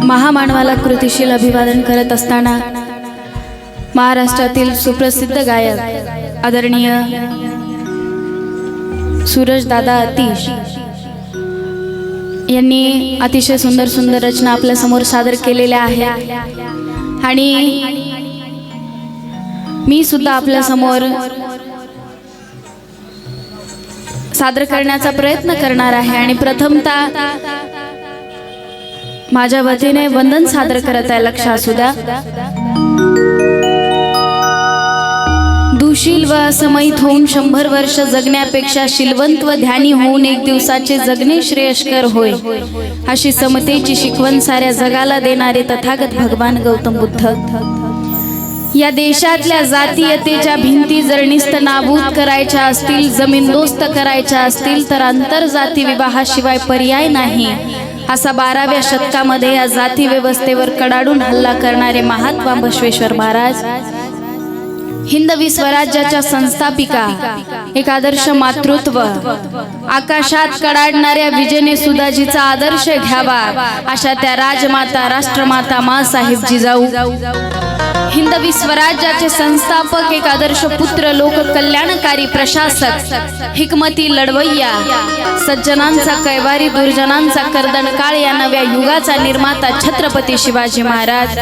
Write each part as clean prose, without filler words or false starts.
महामानवाला कृतिशील अभिवादन करत असताना महाराष्ट्रातील सुप्रसिद्ध गायक आदरणीय सूरज दादा अतिश यांनी अतिशय सुंदर सुंदर रचना आपल्या समोर सादर केलेल्या आहेत आणि मी सुद्धा आपल्या समोर सादर करण्याचा प्रयत्न करणार आहे। आणि प्रथमतः माझ्या वतीने वंदन सादर करत आहे। लक्ष असू द्या। दुशील व असमयित होऊन 100 वर्ष जगण्यापेक्षा शिलवंत व ध्यानी होऊन 1 दिवसाचे जगणे श्रेयस्कर होय, अशी समतेची शिकवण साऱ्या जगाला देणारे तथागत भगवान गौतम बुद्ध। या देशातल्या जातीयतेच्या भिंती जर निस्त नाबूद करायच्या असतील, जमीनदोस्त करायच्या असतील, तर आंतरजाती विवाहाशिवाय पर्याय नाही, असा 12व्या शतकामध्ये या जाती व्यवस्थेवर कडाडून हल्ला करणारे महात्मा बसवेश्वर महाराज, हिंदवी स्वराज्याच्या संस्थापिका, एक आदर्श मातृत्व, आकाशात कडाडणाऱ्या विजेने सुदाजीचा आदर्श घ्यावा, अशा त्या राजमाता राष्ट्रमाता माँसाहेब जिजाऊ, हिंदवी स्वराज्याचे संस्थापक, एक आदर्श पुत्र, लोक कल्याणकारी प्रशासक, हिकमती लढवय्या, सज्जनांचा कैवारी, दुर्जनांचा कर्दनकाळ, या नव्या युगाचा निर्माता छत्रपती शिवाजी महाराज,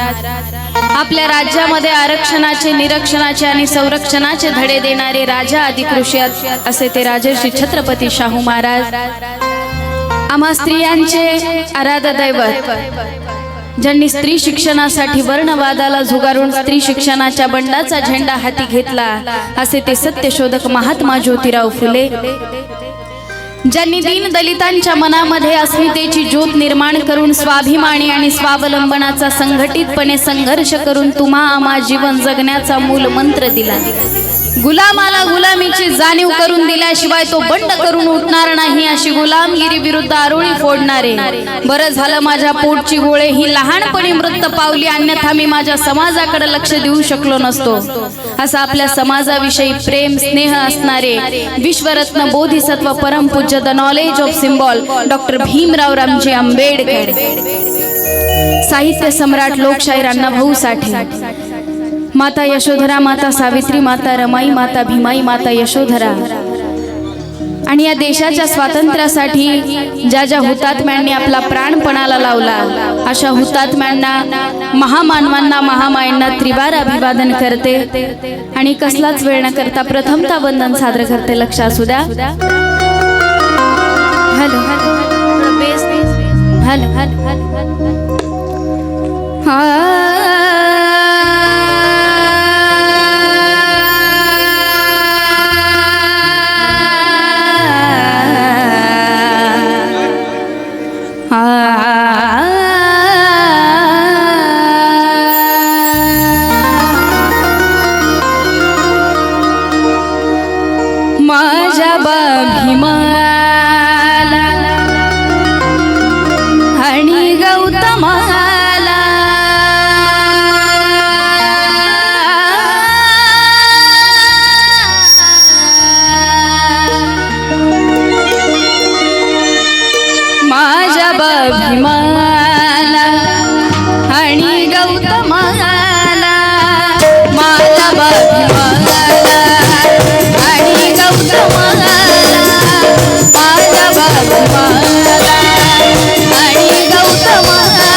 आपल्या राज्यामध्ये आरक्षणाचे, निरक्षणाचे आणि संरक्षणाचे धडे देणारे राजा अधिकृषी असे ते राजर्षी छत्रपती शाहू महाराज, आम्हा स्त्रियांचे आराध्य दैवत, ज्यांनी स्त्री शिक्षणासाठी वर्णवादाला झुगारून स्त्री शिक्षणाच्या बंडाचा झेंडा हाती घेतला, असे ते सत्यशोधक महात्मा ज्योतिराव फुले, ज्यांनी दीन दलितांच्या मनामध्ये अस्मितेची ज्योत निर्माण करून स्वाभिमानी आणि स्वावलंबनाचा संघटितपणे संघर्ष करून तुम्हा आम्हा जीवन जगण्याचा मूल मंत्र दिला। गुलामाला गुलामीची जाणीव करून दिल्याशिवाय तो बंड करून उठणार नाही, अशी गुलामगिरी विरुद्ध आरोळी फोडणारे, बरं झालं माझ्या पोटची गोळे ही लहानपणी मृत पावली, अन्यथा मी माझ्या समाजाकडे लक्ष देऊ शकलो नसतो, असा आपल्या समाजाविषयी प्रेम स्नेह असणारे विश्वरत्न बोधिसत्व परमपूज्य the knowledge of symbol doctor Bhimrao Ramji Ambedkar, साहित्य सम्राट लोकशाहीर अण्णाभाऊ साठे, माता यशोधरा, माता सावित्री, माता रमाई, माता भीमाई, माता यशोधरा, आणि या देशाच्या स्वातंत्र्यासाठी ज्या ज्या हुतात्म्यांनी आपला प्राण पणाला लावला, अशा हुतात्म्यांना, महामानवांना, महामायांना त्रिवार अभिवादन करते आणि कसलाच वेळ न करता प्रथमतः वंदन सादर करते। लक्ष असू द्या। हॅलो हॅलो माझ्या भीमाला आणि गौतमाला माझ्या भीमाला आणि गौतमाला, माझ्या भीमाला आणि गौतमाला, माझ्या भीमाला आणि गौतमाला,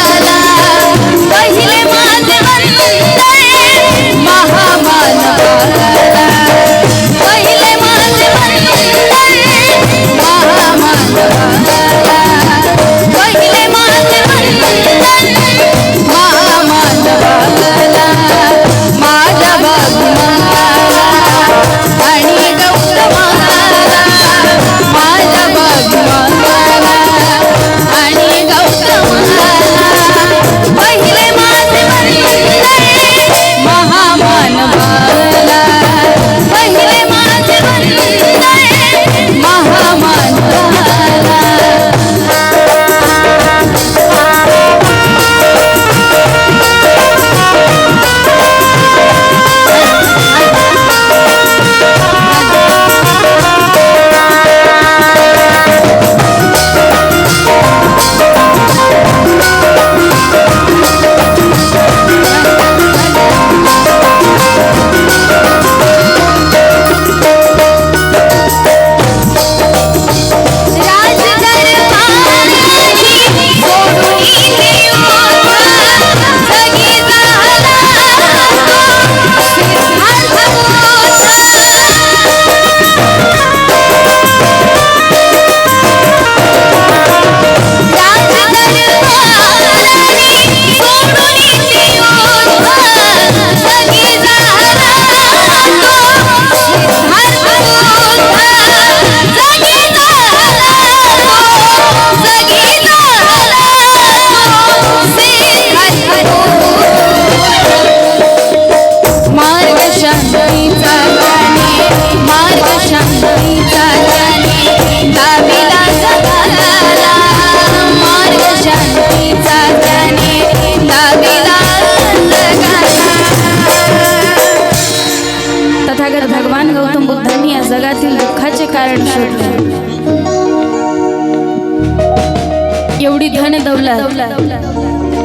एवढी धन दौलत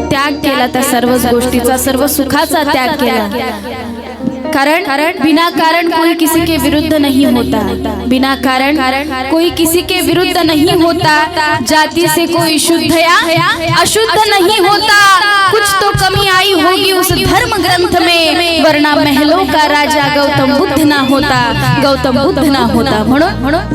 त्याग केला, त्या सर्वच गोष्टीचा, सर्व सुखाचा त्याग केला। कारण बिना कारण कोई किसी के विरुद्ध नहीं होता, बिना कारण कोई किसी के विरुद्ध नहीं होता, जाति से कोई शुद्ध या अशुद्ध नहीं होता। कुछ तो कमी आई होगी उस धर्म ग्रंथ में, वरना महलों का राजा गौतम बुद्ध ना होता, गौतम बुद्ध ना होता। म्हणून